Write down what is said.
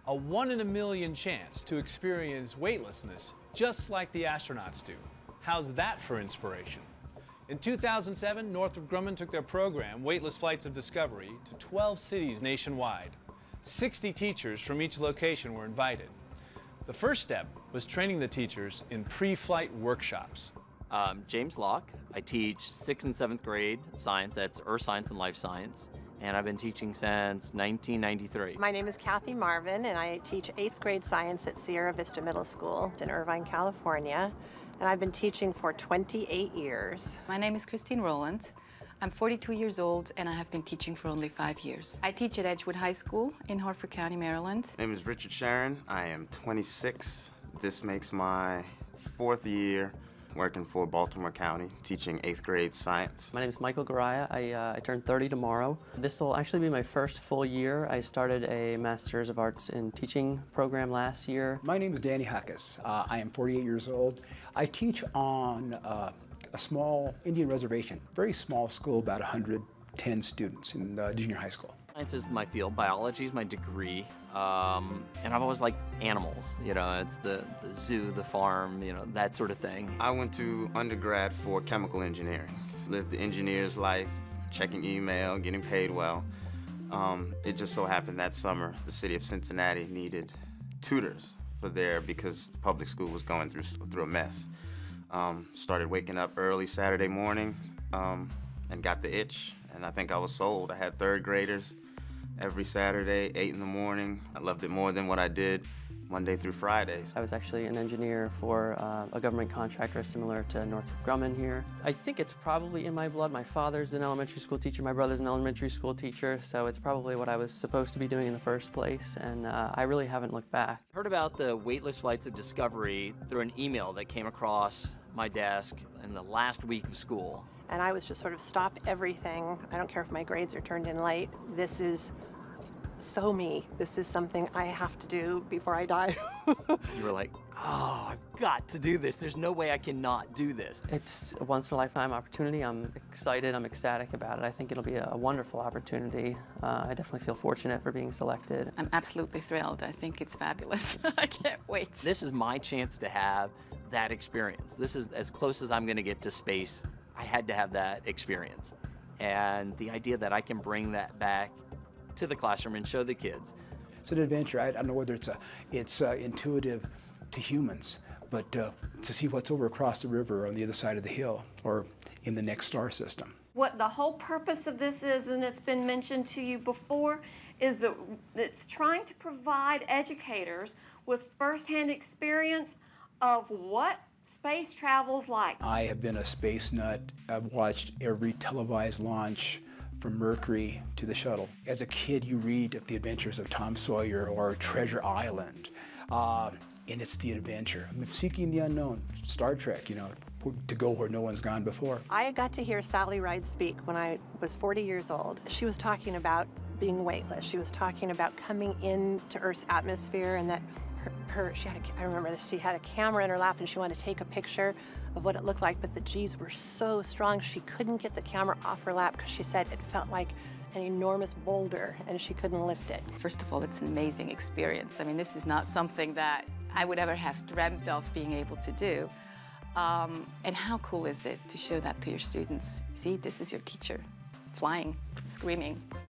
A 1 in a million chance to experience weightlessness just like the astronauts do. How's that for inspiration? In 2007, Northrop Grumman took their program, Weightless Flights of Discovery, to 12 cities nationwide. 60 teachers from each location were invited. The first step was training the teachers in pre-flight workshops. James Locke. I teach 6th and 7th grade science. That's Earth Science and Life Science. And I've been teaching since 1993. My name is Kathy Marvin, and I teach 8th grade science at Sierra Vista Middle School in Irvine, California. And I've been teaching for 28 years. My name is Christine Rowland. I'm 42 years old, and I have been teaching for only 5 years. I teach at Edgewood High School in Harford County, Maryland. My name is Richard Sharon. I am 26. This makes my 4th year working for Baltimore County, teaching 8th grade science. My name is Michael Garaya. I turned 30 tomorrow. This will actually be my first full year. I started a Master's of Arts in Teaching program last year. My name is Danny Huckus. I am 48 years old. I teach on a small Indian reservation, very small school, about 110 students in junior high school. Science is my field, biology is my degree, and I've always liked animals. You know, it's the zoo, the farm, you know, that sort of thing. I went to undergrad for chemical engineering. Lived the engineer's life, checking email, getting paid well. It just so happened that summer the city of Cincinnati needed tutors for there because the public school was going through a mess. Started waking up early Saturday morning and got the itch, and I think I was sold. I had 3rd graders every Saturday, 8 in the morning. I loved it more than what I did Monday through Fridays. I was actually an engineer for a government contractor similar to Northrop Grumman here. I think it's probably in my blood. My father's an elementary school teacher, my brother's an elementary school teacher, so it's probably what I was supposed to be doing in the first place, and I really haven't looked back. Heard about the Weightless Flights of Discovery through an email that came across my desk in the last week of school. And I was just sort of stop everything. I don't care if my grades are turned in late. This is so me. This is something I have to do before I die. You were like, oh, I've got to do this. There's no way I cannot do this. It's a once-in-a-lifetime opportunity. I'm excited, I'm ecstatic about it. I think it'll be a wonderful opportunity. I definitely feel fortunate for being selected. I'm absolutely thrilled. I think it's fabulous. I can't wait. This is my chance to have that experience. This is as close as I'm going to get to space. I had to have that experience. And the idea that I can bring that back to the classroom and show the kids. It's an adventure. I don't know whether it's intuitive to humans, but to see what's over across the river on the other side of the hill or in the next star system. What the whole purpose of this is, and it's been mentioned to you before, is that it's trying to provide educators with firsthand experience of what space travel's like. I have been a space nut. I've watched every televised launch from Mercury to the shuttle. As a kid, you read of the adventures of Tom Sawyer or Treasure Island, and it's the adventure. I mean, seeking the unknown, Star Trek, you know, to go where no one's gone before. I got to hear Sally Ride speak when I was 40 years old. She was talking about being weightless. She was talking about coming into Earth's atmosphere, and that I remember that she had a camera in her lap and she wanted to take a picture of what it looked like, but the G's were so strong she couldn't get the camera off her lap because she said it felt like an enormous boulder and she couldn't lift it. First of all, it's an amazing experience. I mean, this is not something that I would ever have dreamt of being able to do. And how cool is it to show that to your students? See, this is your teacher, flying, screaming.